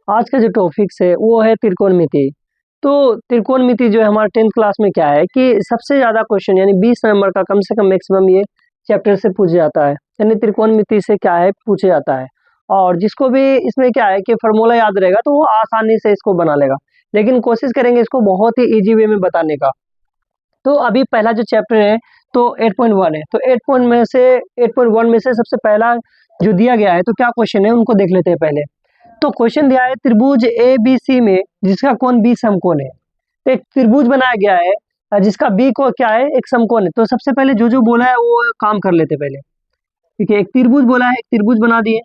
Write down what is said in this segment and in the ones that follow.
आज का जो टॉपिक्स है वो है त्रिकोणमिति। तो त्रिकोणमिति जो है हमारे 10th क्लास में क्या है कि सबसे ज़्यादा क्वेश्चन यानी 20 नंबर का कम से कम मैक्सिमम ये चैप्टर से पूछा जाता है, यानी त्रिकोणमिति से क्या है पूछा जाता है। और जिसको भी इसमें क्या है कि फार्मूला याद रहेगा तो वो आसानी से इसको बना लेगा, लेकिन कोशिश करेंगे इसको बहुत ही ईजी वे में बताने का। तो अभी पहला जो चैप्टर है तो 8.1 है, तो 8.1 में से सबसे पहला जो दिया गया है तो क्या क्वेश्चन है उनको देख लेते हैं पहले। तो क्वेश्चन दिया है त्रिभुज ए बी सी में जिसका कोण बी समकोण है। तो एक त्रिभुज बनाया गया है जिसका बी को क्या है एक समकोण है। तो सबसे पहले जो बोला है वो काम कर लेते पहले। ठीक है, एक त्रिभुज बोला है, एक त्रिभुज बना दिए।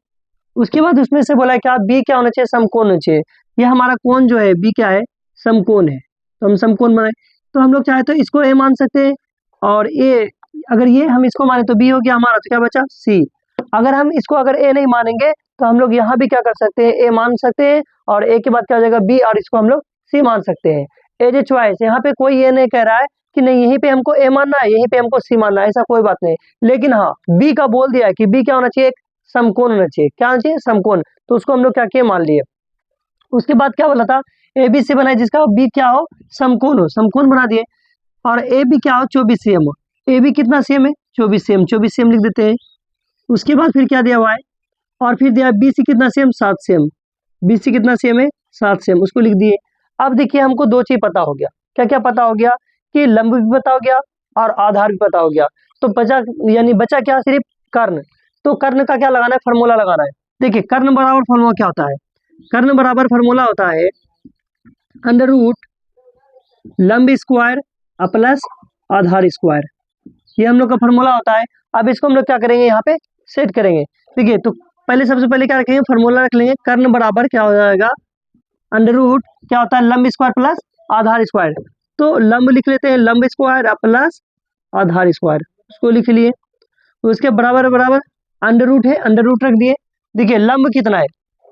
उसके बाद उसमें से बोला है क्या बी क्या होना चाहिए समकोण होना चाहिए। ये हमारा कोण जो है बी क्या है समकोण है, तो हम समकोण बनाए। तो हम लोग चाहे तो इसको ए मान सकते हैं और ए, अगर ये हम इसको माने तो बी हो गया हमारा, तो क्या बचा सी। अगर हम इसको अगर ए नहीं मानेंगे तो हम लोग यहाँ भी क्या कर सकते हैं ए मान सकते हैं और ए के बाद क्या हो जाएगा बी और इसको हम लोग सी मान सकते हैं। ए जो चॉइस, यहाँ पे कोई ये नहीं कह रहा है कि नहीं यहीं पे हमको ए मानना है यहीं पे हमको सी मानना है, ऐसा कोई बात नहीं। लेकिन हाँ बी का बोल दिया है कि बी क्या होना चाहिए एक समकोण होना चाहिए। क्या होना चाहिए समकोण, तो उसको हम लोग क्या किए मान लिए। उसके बाद क्या बोला था ए बी सी बनाए जिसका बी क्या हो समकोण हो, समकोण बना दिए। और ए बी क्या हो 24 सीएम हो। ए बी कितना सीएम है 24 सीएम, 24 सीएम लिख देते हैं। उसके बाद फिर क्या दिया हुआ है और फिर दिया बी सी कितना सीएम 7 सीएम, बी सी कितना सीएम है 7 सीएम, उसको लिख दिए। अब देखिए हमको दो चीज पता हो गया, क्या क्या पता हो गया कि लंब भी पता हो गया और आधार भी पता हो गया। तो बचा यानी बचा क्या सिर्फ कर्ण। तो कर्ण का क्या लगाना है फार्मूला लगाना है। देखिए कर्ण बराबर फार्मूला क्या होता है, कर्ण बराबर फार्मूला होता है अंडर रूट लंब स्क्वायर प्लस आधार स्क्वायर, ये हम लोग का फार्मूला होता है। अब इसको हम लोग क्या करेंगे यहाँ पे सेट करेंगे। देखिए तो पहले सबसे पहले क्या रखेंगे फार्मूला रख लेंगे, कर्ण बराबर क्या हो जाएगा अंडर रूट क्या होता है लंब स्क्वायर प्लस आधार स्क्वायर। तो लंब लिख लेते हैं लंब स्क्वायर प्लस आधार स्क्वायर, उसको लिख लिए। उसके बराबर बराबर अंडर रूट है, अंडर रूट रख दिए। देखिए लंब कितना है,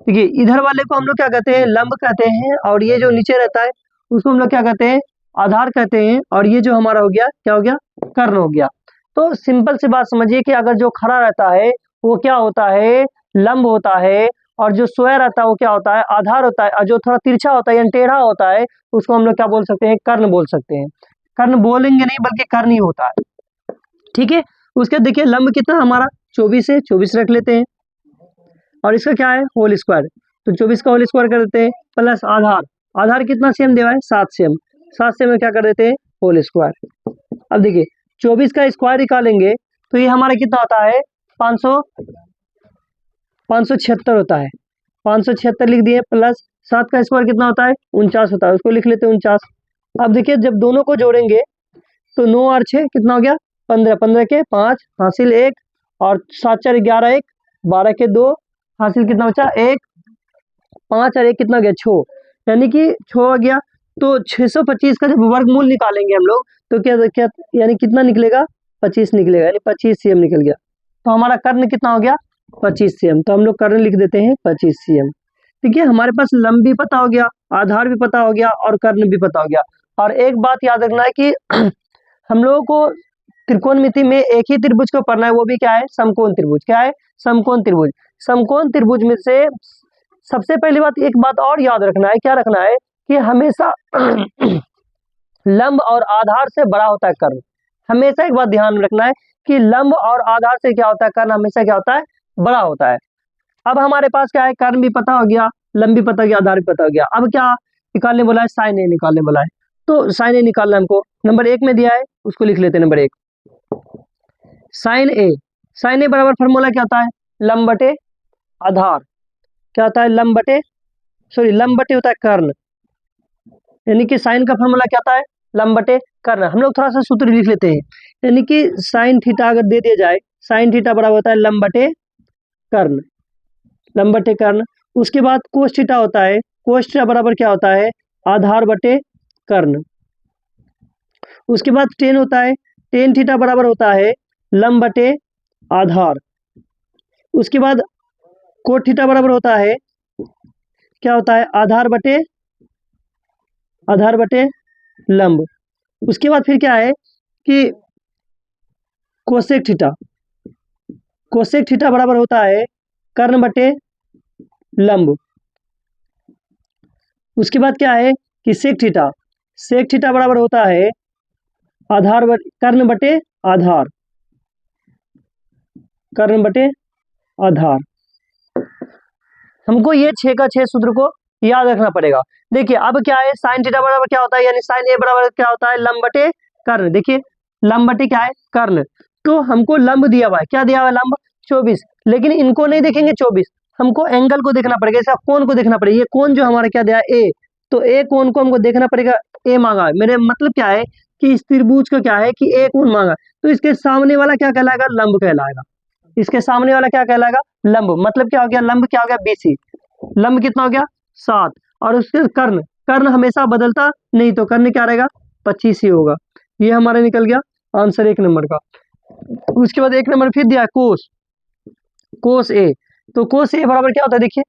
देखिए इधर वाले को हम लोग क्या कहते हैं लंब कहते हैं और ये जो नीचे रहता है उसको हम लोग क्या कहते हैं आधार कहते हैं, और ये जो हमारा हो गया क्या हो गया कर्ण हो गया। तो सिंपल सी बात समझिए कि अगर जो खड़ा रहता है वो क्या होता है लंब होता है, और जो सोया रहता है वो क्या होता है आधार होता है, और जो थोड़ा तिरछा होता है या टेढ़ा होता है उसको हम लोग क्या बोल सकते हैं कर्ण बोल सकते हैं। कर्ण बोलेंगे नहीं बल्कि कर्ण ही होता है। ठीक है, उसके देखिए लंब कितना हमारा 24 है, 24 रख लेते हैं और इसका क्या है होल स्क्वायर, तो 24 का होल स्क्वायर कर देते हैं प्लस आधार, आधार कितना सेम देवा है 7 सेम, 7 सेम में क्या कर देते हैं होल स्क्वायर। अब देखिए 24 का स्क्वायर निकालेंगे तो ये हमारा कितना होता है 576 होता है, 576 लिख दिए प्लस 7 का स्क्वायर कितना होता है 49 होता है, उसको लिख लेते हैं 49। अब देखिए जब दोनों को जोड़ेंगे तो 9 और 6 कितना हो गया 15, 15 के 5 हासिल 1 और 7 4 11 1 12 के 2 हासिल कितना बचा 1, 5 और 1 कितना गया 6, यानी कि 6 आ गया। तो 625 का जब वर्गमूल निकालेंगे हम लोग तो क्या क्या यानी कितना निकलेगा 25 निकलेगा, यानी 25 सीएम निकल गया। तो हमारा कर्ण कितना हो गया 25 सीएम, तो हम लोग कर्ण लिख देते हैं 25 सीएम। ठीक है, हमारे पास लंब भी पता हो गया, आधार भी पता हो गया और कर्ण भी पता हो गया। और एक बात याद रखना है कि हम लोगों को त्रिकोणमिति में एक ही त्रिभुज को पढ़ना है, वो भी क्या है समकोण त्रिभुज। क्या है समकोण त्रिभुज। समकोण त्रिभुज में से सबसे पहली बात एक बात और याद रखना है, क्या रखना है कि हमेशा लंब और आधार से बड़ा होता है कर्ण। हमेशा एक बात ध्यान में रखना है कि लंब और आधार से क्या होता है कर्ण हमेशा क्या होता है बड़ा होता है। अब हमारे पास क्या है कर्ण भी पता हो गया, लंब भी पता हो गया, आधार भी पता हो गया। अब क्या निकालने बोला है साइन ए निकालने बोला है, तो साइन ए निकालना हमको नंबर 1 में दिया है उसको लिख लेते हैं नंबर 1 साइन ए। साइन ए बराबर फॉर्मूला क्या होता है लंब बटे आधार, क्या होता है लंब बटे लंब बटे होता है कर्ण, यानी कि साइन का फॉर्मूला क्या होता है लंब बटे कर्ण। हम लोग थोड़ा सा सूत्र लिख लेते हैं, यानी कि साइन थीटा अगर दे दिया जाए साइन थीटा बराबर होता है लंब बटे कर्ण, लंब बटे कर्ण। उसके बाद कोस थीटा होता है, कोस थीटा बराबर क्या होता है आधार बटे कर्ण। उसके बाद टेन होता है, टेन थीटा बराबर होता है लंब बटे आधार। उसके बाद कोट थीटा बराबर होता है क्या होता है आधार बटे लंब। उसके बाद फिर क्या है कि कोसेक थीटा, कोसेक थीटा बराबर होता है कर्ण बटे लंब। उसके बाद क्या है कि सेक थीटा बराबर होता है कर्ण बटे आधार, कर्ण बटे आधार। हमको ये 6 का 6 सूत्र को याद रखना पड़ेगा। देखिए अब क्या है, साइन थीटा बराबर क्या होता है, यानी साइन ए बराबर क्या होता है, लंब बटे कर्ण। देखिए लंब बटे क्या है, कर्ण। तो हमको लंब दिया हुआ है, क्या दिया हुआ है, लंब 24। लेकिन इनको नहीं देखेंगे 24, हमको एंगल को देखना पड़ेगा, इसका कोण को देखना पड़ेगा। ये कोण जो हमारा क्या दिया है, ए, तो ए कोण को हमको देखना पड़ेगा। ए मांगा है, मेरे मतलब क्या है कि इस त्रिभुज का क्या है कि ए कोण मांगा, तो इसके सामने वाला क्या कहलाएगा, लंब कहलाएगा। इसके सामने वाला क्या कहलाएगा, लंब। मतलब क्या हो गया, लंब क्या हो गया, BC। लंब कितना हो गया, 7। और उसके कर्ण, कर्ण हमेशा बदलता नहीं, तो कर्ण क्या रहेगा, 25 ही होगा। ये हमारा निकल गया आंसर 1 नंबर का। उसके बाद 1 नंबर फिर दिया है कोस ए। तो कोस ए बराबर क्या होता है, देखिए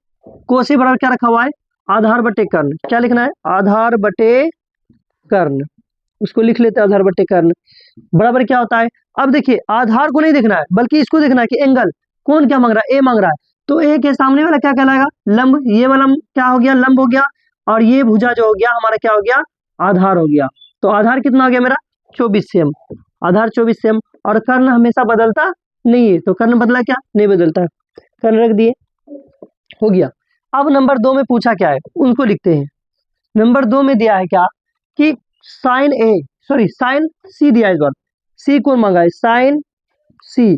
कोस ए बराबर क्या रखा हुआ है, आधार बटे कर्ण। क्या लिखना है, आधार बटे कर्ण। उसको लिख लेते हैं, आधार बटे कर्ण बराबर क्या होता है। अब देखिए आधार को नहीं देखना है, बल्कि इसको देखना है कि एंगल, कौन क्या मांग रहा है, ए मांग रहा है। तो ए के सामने वाला क्या कहलाएगा, लंब। ये वाला क्या हो गया, लंब हो गया। और ये भुजा जो हो गया हमारा क्या हो गया, आधार हो गया। तो आधार कितना हो गया मेरा, 24 सेम। आधार 24 सेम। और कर्ण हमेशा बदलता नहीं है, तो कर्ण बदला क्या, नहीं बदलता, कर्ण रख दिए, हो गया। अब नंबर 2 में पूछा क्या है, उनको लिखते हैं। नंबर 2 में दिया है क्या कि साइन सी दिया है, इस बार सी कौन मांगा है, साइन सी।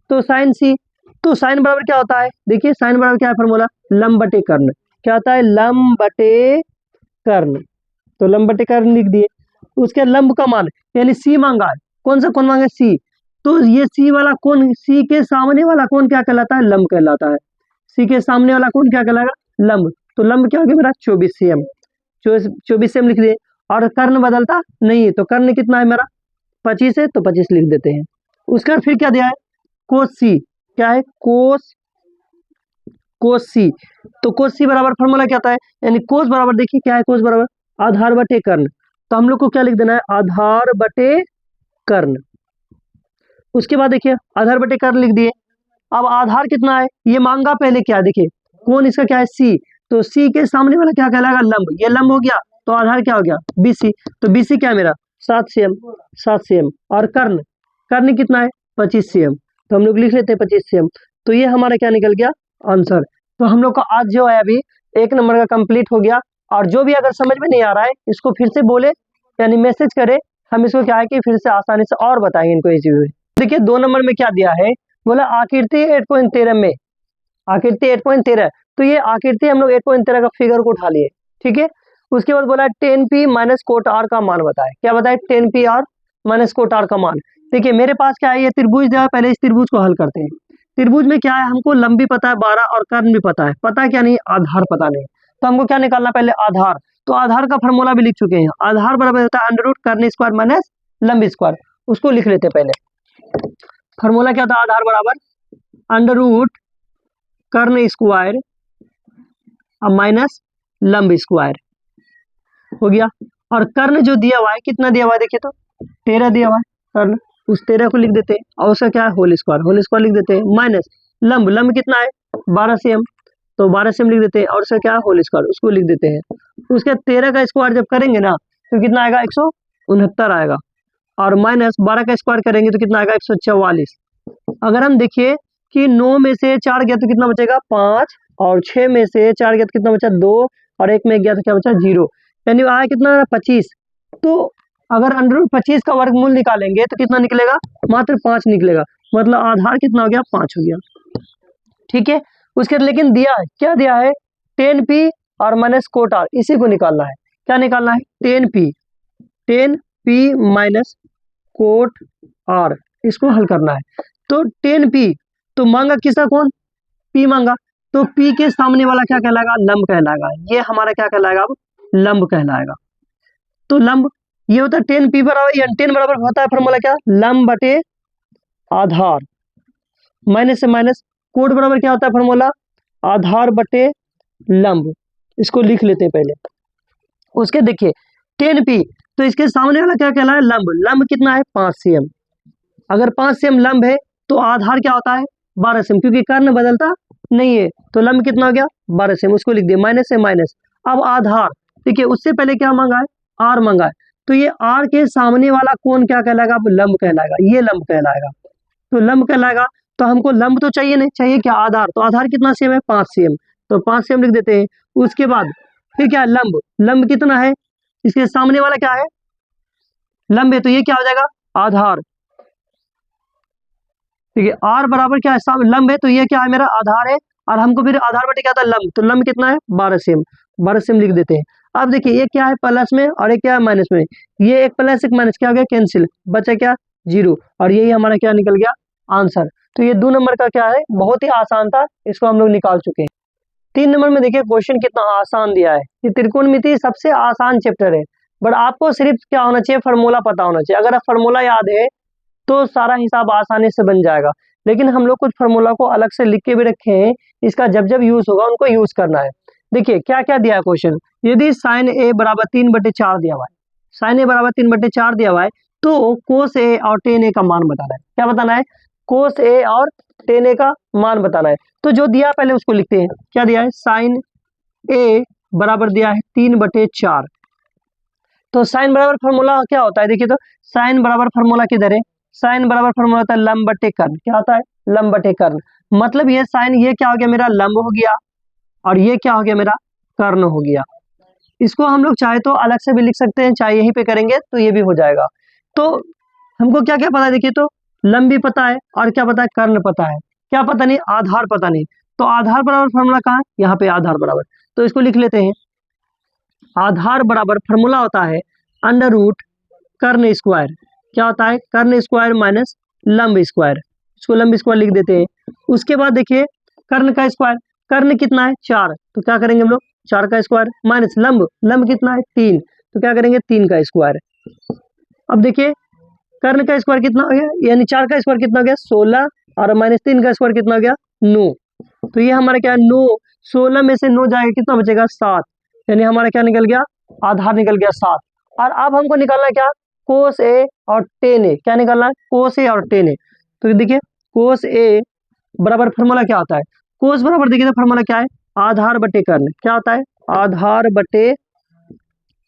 तो साइन सी, तो साइन बराबर क्या होता है, देखिए साइन बराबर क्या है फॉर्मूला, लंब बटे कर्ण। क्या होता है, लंब बटे कर्ण। तो लंब बटे कर्ण लिख दिए। उसके लंब का मान यानी सी मांगा है, कौन सा कौन मांगा है, सी। तो ये सी वाला कौन, सी के सामने वाला कौन क्या कहलाता है, लंब कहलाता है। सी के सामने वाला कौन क्या कहलाएगा, लंब। तो लंब क्या हो गया मेरा, 24 सेम। 24 सेम लिख दिए। और कर्ण बदलता नहीं है, तो कर्ण कितना है मेरा, 25 है, तो 25 लिख देते हैं। उसके बाद फिर क्या दिया है, कोस सी। क्या है, कोस सी। तो कोस सी बराबर फॉर्मूला क्या आता है, यानी कोस बराबर, देखिए क्या है, कोस बराबर आधार बटे कर्ण। तो हम लोग को क्या लिख देना है, आधार बटे कर्ण। उसके बाद देखिए आधार बटे कर्ण लिख दिए। अब आधार कितना है, ये मांगा पहले क्या, देखिए कौन इसका क्या है, सी। तो सी के सामने वाला क्या कहलाएगा, लंब। ये लंब हो गया, तो आधार क्या हो गया, BC। तो BC क्या है मेरा, 7 सेम। और कर्ण कितना है, 25 सेम। तो हम लोग लिख लेते हैं 25 सेम। तो ये हमारा क्या निकल गया आंसर। तो हम लोग का आज जो है अभी 1 नंबर का कंप्लीट हो गया। और जो भी अगर समझ में नहीं आ रहा है, इसको फिर से बोले, यानी मैसेज करे, हम इसको क्या है कि फिर से आसानी से और बताएंगे इनको इसी वे। देखिए 2 नंबर में क्या दिया है, बोला आकृति 8.13 में, आकृति 8.13। तो ये आकृति हम लोग 8.13 का फिगर को उठा लिए, ठीक है। उसके बाद बोला 10p माइनस कोट आर का मान बताए। क्या बताए, 10p are minus cot are का मान। देखिए मेरे पास क्या है, ये त्रिभुज दिया है, पहले इस त्रिभुज को हल करते हैं। त्रिभुज में क्या है, हमको लंबी पता है 12 और कर्ण भी पता है क्या नहीं, आधार पता नहीं। तो हमको क्या निकालना, पहले आधार। तो आधार का फॉर्मूला भी लिख चुके हैं, आधार बराबर होता है अंडर रूट कर्ण स्क्वायर माइनस लंब स्क्वायर। उसको लिख लेते पहले। फॉर्मूला क्या था, आधार बराबर अंडर रूट कर्ण स्क्वायर माइनस लंब स्क्वायर, हो गया। और कर्ण जो दिया हुआ है, कितना दिया हुआ है, देखिए तो 13 दिया हुआ है कर्ण, उस 13 को लिख देते हैं। और उसका क्या है, होल स्क्वायर लिख देते हैं। माइनस लंब कितना है, 12 सेम, तो 12 सेम लिख देते हैं। और उसका क्या है, होल स्क्वायर, उसको लिख देते हैं। उसके 13 का स्क्वायर जब करेंगे ना, तो कितना आएगा, 169 आएगा। और माइनस 12 का स्क्वायर करेंगे तो कितना आएगा, 144। अगर हम देखिए कि 9 में से 4 गया तो कितना बचेगा, 5। और 6 में से 4 गया तो कितना बचा, 2। और 1 में गया तो क्या बचा, 0। यानी आया कितना, 25। तो अगर अंडर रूट 25 का वर्गमूल निकालेंगे तो कितना निकलेगा, मात्र 5 निकलेगा। मतलब आधार कितना हो गया, 5 हो गया, ठीक है। उसके लेकिन दिया है, क्या दिया है, 10p और माइनस कोट आर, इसी को निकालना है। क्या निकालना है, 10p माइनस कोट आर, इसको हल करना है। तो 10p तो मांगा किसका, कौन, p मांगा। तो p के सामने वाला क्या कहलाएगा, लंब कहलाएगा। ये हमारा क्या कहलाएगा, अब लंब कहलाएगा। तो लंब ये होता है 10p बराबर, या 10 बराबर होता है फॉर्मूला क्या, लंब बटे आधार, माइनस से माइनस। कोट बराबर क्या होता है फॉर्मूला, आधार बटे लंब। इसको लिख लेते हैं पहले। उसके देखिए 10p, तो इसके सामने वाला क्या कहलाए, लंब कितना है, 5 सेम। अगर 5 सेम लंब है तो आधार क्या होता है, 12 सेम, क्योंकि कर्ण बदलता नहीं है। तो लंब कितना हो गया, 12 सेम। उसको लिख दिया, माइनस से माइनस। अब आधार ठीक है, उससे पहले क्या मांगा है, आर मांगा है, तो ये आर के सामने वाला कोण क्या कहलाएगा, अब लंब कहलाएगा, ये लंब कहलाएगा, तो लंब कहलाएगा। तो हमको लंब तो चाहिए नहीं, चाहिए क्या, आधार, तो आधार कितना सेम है, 5 cm, तो 5 cm लिख देते हैं। उसके बाद फिर क्या है, लंब, लंब कितना है, इसके सामने वाला क्या है, लंब है, तो ये क्या हो जाएगा, आधार, ठीक है, आर बराबर क्या है, लंब है, तो ये क्या है, मेरा आधार है, और हमको फिर आधार बटे क्या था, लंब, तो लंब कितना है, 12 cm, 12 cm लिख देते हैं। अब देखिए ये क्या है, प्लस में और एक क्या है, माइनस में, ये एक प्लस एक माइनस क्या हो गया, कैंसिल, बचा क्या, 0, और यही हमारा क्या निकल गया, आंसर। तो ये 2 नंबर का क्या है, बहुत ही आसान था, इसको हम लोग निकाल चुके हैं। 3 नंबर में देखिए क्वेश्चन कितना आसान दिया है, ये त्रिकोणमिति सबसे आसान चैप्टर है, बट आपको सिर्फ क्या होना चाहिए, फार्मूला पता होना चाहिए। अगर फार्मूला याद है तो सारा हिसाब आसानी से बन जाएगा, लेकिन हम लोग कुछ फार्मूला को अलग से लिख के भी रखे हैं, इसका जब जब यूज होगा उनको यूज करना है। देखिए क्या क्या दिया है क्वेश्चन, यदि साइन ए बराबर 3/4 दिया हुआ है, साइन ए बराबर 3/4 दिया हुआ है, तो कोस ए और टेन ए का मान बताना है, क्या बताना है, कोस ए और टेन ए का मान बताना है। तो जो दिया पहले उसको लिखते हैं, क्या दिया है, साइन ए बराबर दिया है 3/4, तो साइन बराबर फार्मूला क्या होता है, देखिए तो साइन बराबर फार्मूला किधर है, साइन बराबर फार्मूला होता है लंब बटे कर्ण, क्या होता है, लंब बटे कर्ण, मतलब ये साइन, ये क्या हो गया मेरा, लंब हो गया, और ये क्या हो गया मेरा, कर्ण हो गया। इसको हम लोग चाहे तो अलग से भी लिख सकते हैं, चाहे यहीं पे करेंगे तो ये भी हो जाएगा। तो हमको क्या क्या पता है, देखिए तो लंब भी पता है, और क्या पता है, कर्ण पता है, क्या पता नहीं, आधार पता नहीं। तो आधार बराबर फार्मूला कहाँ है, यहाँ पे आधार बराबर, तो इसको लिख लेते हैं, आधार बराबर फार्मूला होता है अंडर रूट कर्ण स्क्वायर, क्या होता है, कर्ण स्क्वायर माइनस लंब स्क्वायर, इसको लंब स्क्वायर लिख देते हैं। उसके बाद देखिए कर्ण का स्क्वायर, कर्ण कितना है, 4, तो क्या करेंगे हम लोग, 4 का स्क्वायर माइनस लंब, लंब कितना है, 3, तो क्या करेंगे, 3 का स्क्वायर। अब देखिए कर्ण का स्क्वायर कितना हो गया, यानी 4 का स्क्वायर कितना हो गया, 16, और माइनस 3 का स्क्वायर कितना हो गया, 9, तो ये हमारा क्या है, 9, 16 में से 9 जाएगा, कितना बचेगा, 7, यानी हमारा क्या निकल गया, आधार निकल गया 7। और अब हमको निकालना है क्या, कोस ए और टेन ए, क्या निकालना है, कोस ए और टेन ए। तो देखिए कोस ए बराबर फार्मूला क्या होता है, कोस बराबर देखिए तो फार्मूला क्या है, आधार बटे कर्ण, क्या होता है, आधार बटे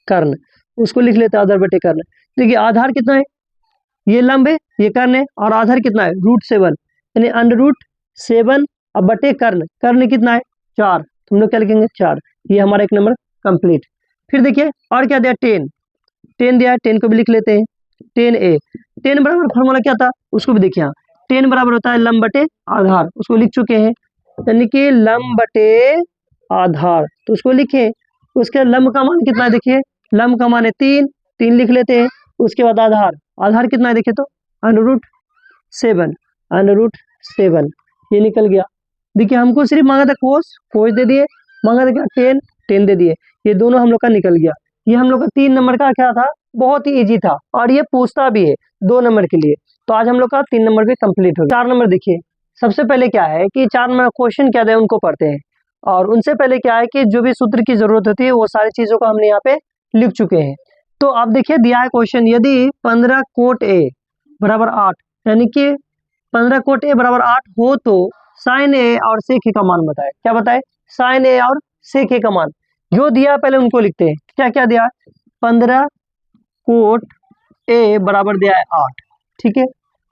कर्ण, उसको लिख लेते हैं आधार बटे कर्ण। देखिए आधार कितना है, ये लंब है, ये कर्ण है, और आधार कितना है, √7, यानी अंडर √7 अब बटे कर्ण, कर्ण कितना है, 4, तो हम लोग क्या लिखेंगे, 4, ये हमारा एक नंबर कंप्लीट। फिर देखिए और क्या दिया, 10, 10 दिया है, 10 को भी लिख लेते हैं, 10a, 10 बराबर फार्मूला क्या था, उसको भी देखिए, 10 बराबर होता है लंब बटे आधार, उसको लिख चुके हैं, यानी कि लंब बटे आधार, तो उसको लिखे। उसके लंब का मान कितना है, देखिए लंब का मान है 3, 3 लिख लेते हैं। उसके बाद आधार, आधार कितना है, देखिए तो √7, √7 ये निकल गया। देखिए हमको सिर्फ मांगा था कोस, कोस दे दिए, मांगा था क्या, 10, 10 दे दिए, ये दोनों हम लोग का निकल गया। ये हम लोग का 3 नंबर का क्या था, बहुत ही इजी था, और ये पूछता भी है 2 नंबर के लिए। तो आज हम लोग का 3 नंबर भी कंप्लीट हो गया। 4 नंबर देखिए, सबसे पहले क्या है कि 4 नंबर क्वेश्चन क्या है उनको पढ़ते हैं, और उनसे पहले क्या है कि जो भी सूत्र की जरूरत होती है वो सारी चीजों को हमने यहाँ पे लिख चुके हैं। तो आप देखिए दिया है क्वेश्चन, यदि 15 कोट ए बराबर 8, यानी कि 15 कोट ए बराबर 8 हो तो साइन ए और सेक ए का मान बताए, क्या बताए, साइन ए और सेक ए का मान, जो दिया पहले उनको लिखते हैं। क्या क्या दिया, 15 कोट ए बराबर दिया है 8, ठीक है।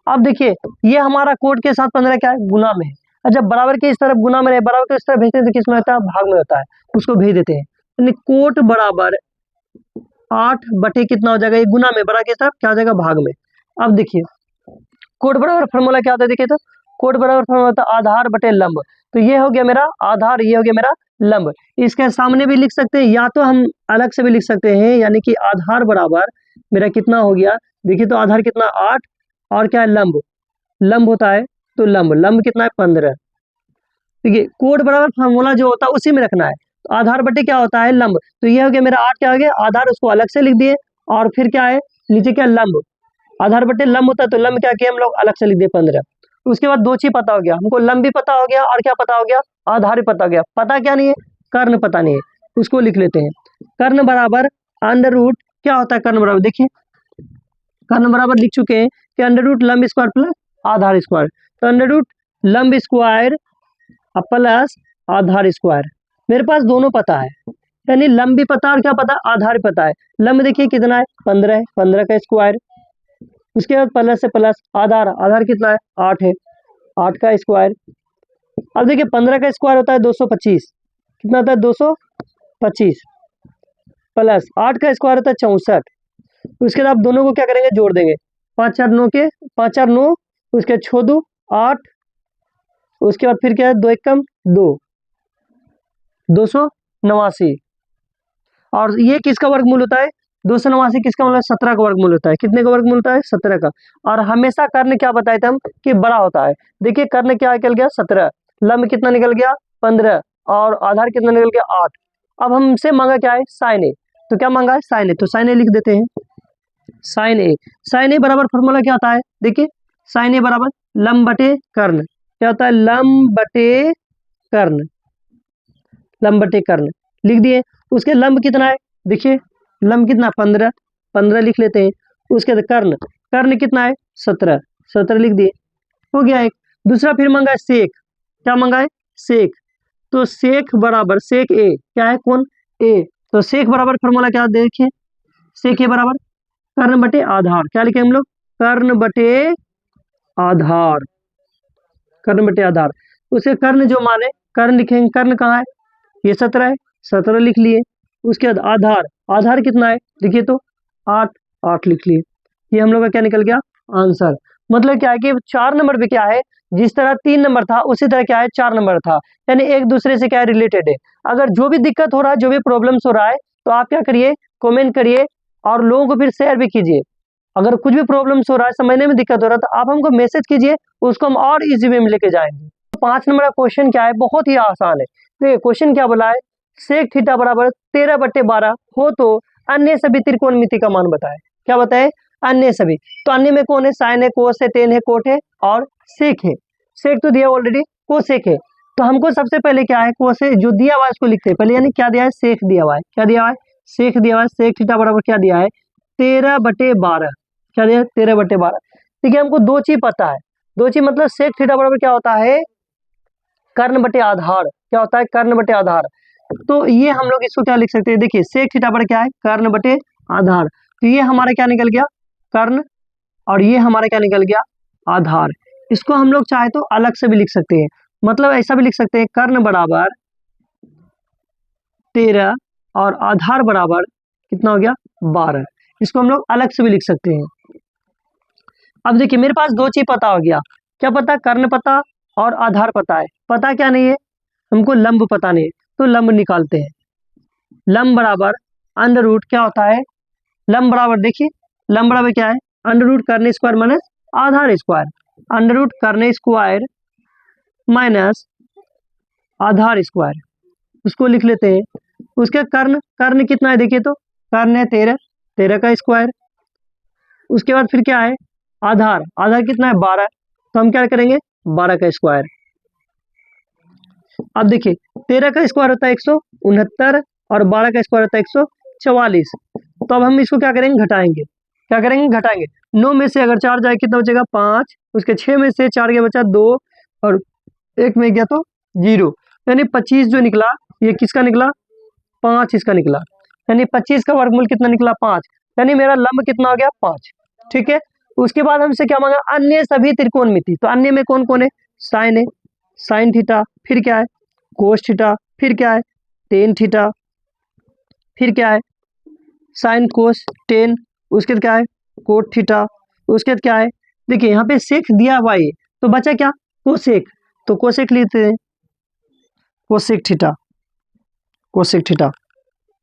अब देखिए ये हमारा कोट के साथ 15 क्या है, गुना में है, और जब बराबर के इस तरफ गुना में रहे, बराबर के इस तरफ भेजते हैं तो किस में होता है, भाग में होता है, उसको भेज देते हैं, यानी कोट बराबर 8 बटे कितना हो जाएगा, ये गुना में, बराबर के तरफ क्या हो जाएगा, भाग में। अब देखिए कोट बराबर फार्मूला क्या होता है, देखिए तो कोट बराबर फार्मूला होता है आधार बटे लंब, तो ये हो गया मेरा आधार, ये हो गया मेरा लंब। इसके सामने भी लिख सकते हैं, या तो हम अलग से भी लिख सकते हैं, यानी कि आधार बराबर मेरा कितना हो गया, देखिए तो आधार कितना 8, और क्या है लंब, लंब होता है तो लंब, लंब कितना है 15, ठीक है। कोट बराबर फार्मूला जो होता है उसी में रखना है, तो आधार बटे क्या होता है, लंब, तो ये हो गया मेरा 8, क्या हो गया आधार, उसको अलग से लिख दिए, और फिर क्या है नीचे क्या लंब, आधार बटे लंब होता है तो लंब क्या किया हम लोग अलग से लिख दिए 15। उसके बाद 2 चीज पता हो गया हमको, लंब भी पता हो गया, और क्या पता हो गया, आधार भी पता हो गया, पता क्या नहीं है, कर्ण पता नहीं है, उसको लिख लेते हैं। कर्ण बराबर अंडर रूट क्या होता है, कर्ण बराबर देखिए, कर्ण बराबर लिख चुके हैं कि अंडर रूट लंब स्क्वायर प्लस आधार स्क्वायर, तो अंडर रूट लंब स्क्वायर प्लस आधार स्क्वायर, मेरे पास दोनों पता है, यानी लंब भी पता है और क्या पता है, आधार पता है। लंब देखिए कितना है, 15 है, 15 का स्क्वायर। उसके बाद प्लस से प्लस आधार, आधार कितना है, 8 है, 8 का स्क्वायर। अब देखिए 15 का स्क्वायर होता है 225, कितना होता है 225, प्लस 8 का स्क्वायर होता है 64। उसके बाद आप दोनों को क्या करेंगे, जोड़ देंगे, 5 4 9 के 5 4 9, उसके बाद 6 2 8, उसके बाद फिर क्या है, 2 1 कम 2, 289। और ये किसका वर्गमूल होता है, 289 किसका मतलब 17 का वर्गमूल होता है। कितने का वर्गमूल होता है, 17 का। और हमेशा कर्ण क्या बताए थे हम कि बड़ा होता है। देखिए कर्ण क्या निकल गया, 17, लंब कितना निकल गया, 15, और आधार कितना निकल गया, 8। अब हमसे मांगा क्या है, साइन ए। तो क्या मांगा है, साइन ए, तो साइन ए लिख देते हैं। साइन ए, साइन ए बराबर फॉर्मूला क्या होता है, देखिए साइन ए बराबर लंब बटे कर्ण। क्या होता है, लंब बटे कर्ण, लंब बटे कर्ण लिख दिए। उसके लंब कितना है, देखिए लंब कितना, 15, 15 लिख लेते हैं। उसके बाद कर्ण, कर्ण कितना है, 17, 17 लिख दिए, हो गया एक। दूसरा फिर मांगा है सेक, क्या मांगा है, सेक। तो सेक बराबर सेक ए, क्या है, कौन, ए। तो सेक बराबर फॉर्मूला क्या देखिए, सेक ए बराबर कर्ण बटे आधार। क्या लिखे हम लोग, कर्ण बटे आधार, कर्ण बटे आधार। उसे कर्ण जो माने, कर्ण लिखेंगे, कर्ण कहाँ है, ये 17 है, 17 लिख लिए। उसके बाद आधार, आधार कितना है, देखिए तो 8, 8 लिख लिए। ये हम लोग का क्या निकल गया, आंसर। मतलब क्या है कि 4 नंबर पे क्या है, जिस तरह 3 नंबर था उसी तरह क्या है 4 नंबर था, यानी एक दूसरे से क्या है, रिलेटेड है। अगर जो भी दिक्कत हो रहा है, जो भी प्रॉब्लम्स हो रहा है, तो आप क्या करिए, कमेंट करिए और लोगों को फिर शेयर भी कीजिए। अगर कुछ भी प्रॉब्लम्स हो रहा है, समझने में दिक्कत हो रहा है, तो आप हमको मैसेज कीजिए, उसको हम और इजी वे में लेके जाएंगे। 5 नंबर का क्वेश्चन क्या है, बहुत ही आसान है। देखिए क्वेश्चन क्या बोला है, सेक थीटा बराबर 13/12 हो तो अन्य सभी त्रिकोणमिति का मान बताए। क्या बताए, अन्य सभी। तो अन्य में कौन है, साइन है, कोस है, टेन है, कोट है और सेक है। सेक तो दिया ऑलरेडी, कोसेक है। तो हमको सबसे पहले क्या है, कोस है जो दिया हुआ है उसको लिखते हैं पहले, यानी क्या दिया है, सेक दिया हुआ है। क्या दिया हुआ है, सेक दिया हुआ है। सेक थीटा बराबर क्या दिया है, 13/12। क्या दिया है, 13/12। देखिए हमको दो चीज पता है, दो चीज मतलब सेक थीटा बराबर क्या होता है, कर्ण बटे आधार। क्या होता है, कर्ण बटे आधार। तो ये हम लोग इसको क्या लिख सकते हैं, देखिए सेक थीटा बराबर क्या है, कर्ण बटे आधार। तो ये हमारा क्या निकल गया, कर्ण, और ये हमारा क्या निकल गया, आधार। इसको हम लोग चाहे तो अलग से भी लिख सकते हैं, मतलब ऐसा भी लिख सकते हैं, कर्ण बराबर 13 और आधार बराबर कितना हो गया, 12। इसको हम लोग अलग से भी लिख सकते हैं। अब देखिए मेरे पास दो चीज पता हो गया, क्या पता, कर्ण पता और आधार पता है। पता क्या नहीं है, हमको लंब पता नहीं है, तो लंब निकालते हैं। लंब बराबर अंडर रूट क्या होता है, लंब बराबर देखिए, लंब बराबर क्या है, अंडर रूट कर्ण स्क्वायर माइनस आधार स्क्वायर, अंडर रूट कर्ण स्क्वायर माइनस आधार स्क्वायर, उसको लिख लेते हैं। उसके कर्ण, कर्ण कितना है देखिए तो, कर्ण है 13, 13 का स्क्वायर। उसके बाद फिर क्या है, आधार, आधार कितना है 12, तो हम क्या करेंगे 12 का स्क्वायर। अब देखिए 13 का स्क्वायर होता है 169 और 12 का स्क्वायर होता है 144। तो अब हम इसको क्या करेंगे, घटाएंगे। क्या करेंगे, घटाएंगे। 9 में से अगर 4 जाए कितना बचेगा, 5। उसके 6 में से 4 गया बचा 2 और 1 में गया तो 0, यानी 25 जो निकला, ये किसका निकला, 5 इसका निकला। यानी 25 का वर्गमूल कितना निकला, 5। यानी मेरा लंब कितना हो गया, 5। ठीक है। उसके बाद हमसे क्या मांगा, अन्य सभी त्रिकोणमिति। तो अन्य में कौन कौन है, साइन है, साइन थीटा, फिर क्या है कोस थीटा, फिर क्या है टेन थीटा, फिर क्या है साइन कोस टेन, उसके बाद क्या है कोट थीटा, उसके बाद क्या है, देखिए यहाँ पे सेक दिया हुआ है, तो बचा क्या, कोसेक। तो कोसेक लेते हैं, कोसेक थीटा, कोसेक थीटा,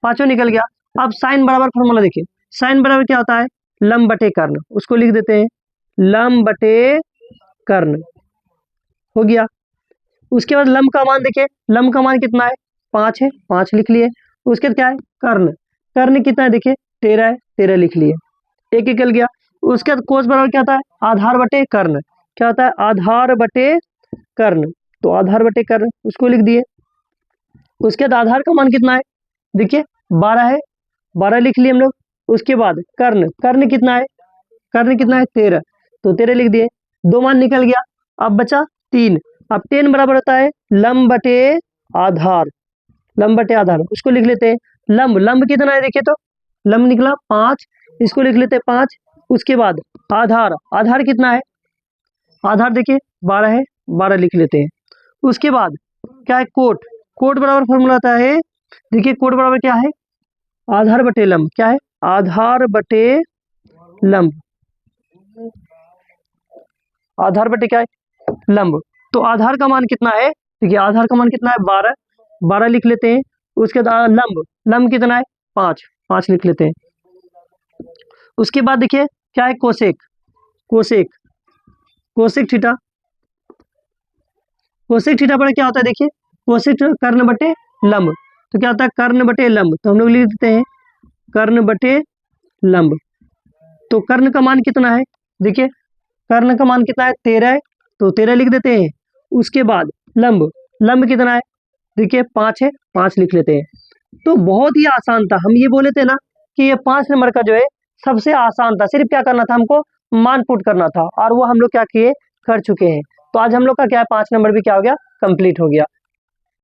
पांचों निकल गया। अब साइन बराबर फॉर्मूला देखिए, साइन बराबर क्या होता है, लंब बटे कर्ण, उसको लिख देते हैं, लंब बटे कर्ण, हो गया। उसके बाद लंब का मान देखिए, लंब का मान कितना है, 5 है, 5 लिख लिए। उसके बाद क्या है कर्ण, कर्ण कितना है देखिए 13 है, 13 लिख लिए, एक निकल गया। उसके बाद कोस बराबर क्या होता है, आधार बटे कर्ण। क्या होता है, आधार बटे कर्ण, तो आधार बटे कर्ण उसको लिख दिए। उसके बाद आधार का मान कितना है, देखिए 12 है, 12 लिख लिए हम लोग। उसके बाद कर्ण, कर्ण कितना है, कर्ण कितना है 13, तो 13 लिख दिए, 2 मान निकल गया। अब बचा 3। अब 10 बराबर होता है लंब बटे आधार, लंब बटे आधार उसको लिख लेते हैं, लंब, लंब कितना है देखिए, तो लंब निकला 5, इसको लिख लेते हैं 5। उसके बाद आधार, आधार कितना है, आधार देखिए 12 है, 12 लिख लेते हैं। उसके बाद क्या है, कोट, कोट बराबर फॉर्मूला आता है, देखिए कोट बराबर क्या है, आधार बटे लंब, क्या है, आधार बटे लंब, आधार बटे क्या है, लंब। तो आधार का मान कितना है, देखिए आधार का मान कितना है 12, 12 लिख लेते हैं। उसके बाद लंब, लंब कितना है 5, 5 लिख लेते हैं। उसके बाद देखिए क्या है, cosec, cosec, cosec theta, cosec theta पर क्या होता है देखिए, कोसेक कर्ण बटे लंब, तो क्या होता है कर्ण बटे लंब, तो हम लोग लिख देते हैं कर्ण बटे लंब। तो कर्ण का मान कितना है, देखिए कर्ण का मान कितना है 13 है, तो 13 लिख देते हैं। उसके बाद लंब, लंब कितना है, देखिए 5 है, 5 लिख लेते हैं। तो बहुत ही आसान था, हम ये बोले थे ना कि ये 5 नंबर का जो है सबसे आसान था, सिर्फ क्या करना था हमको, मान पुट करना था, और वो हम लोग क्या किए, कर चुके हैं। तो आज हम लोग का क्या है, 5 नंबर भी क्या हो गया, कंप्लीट हो गया।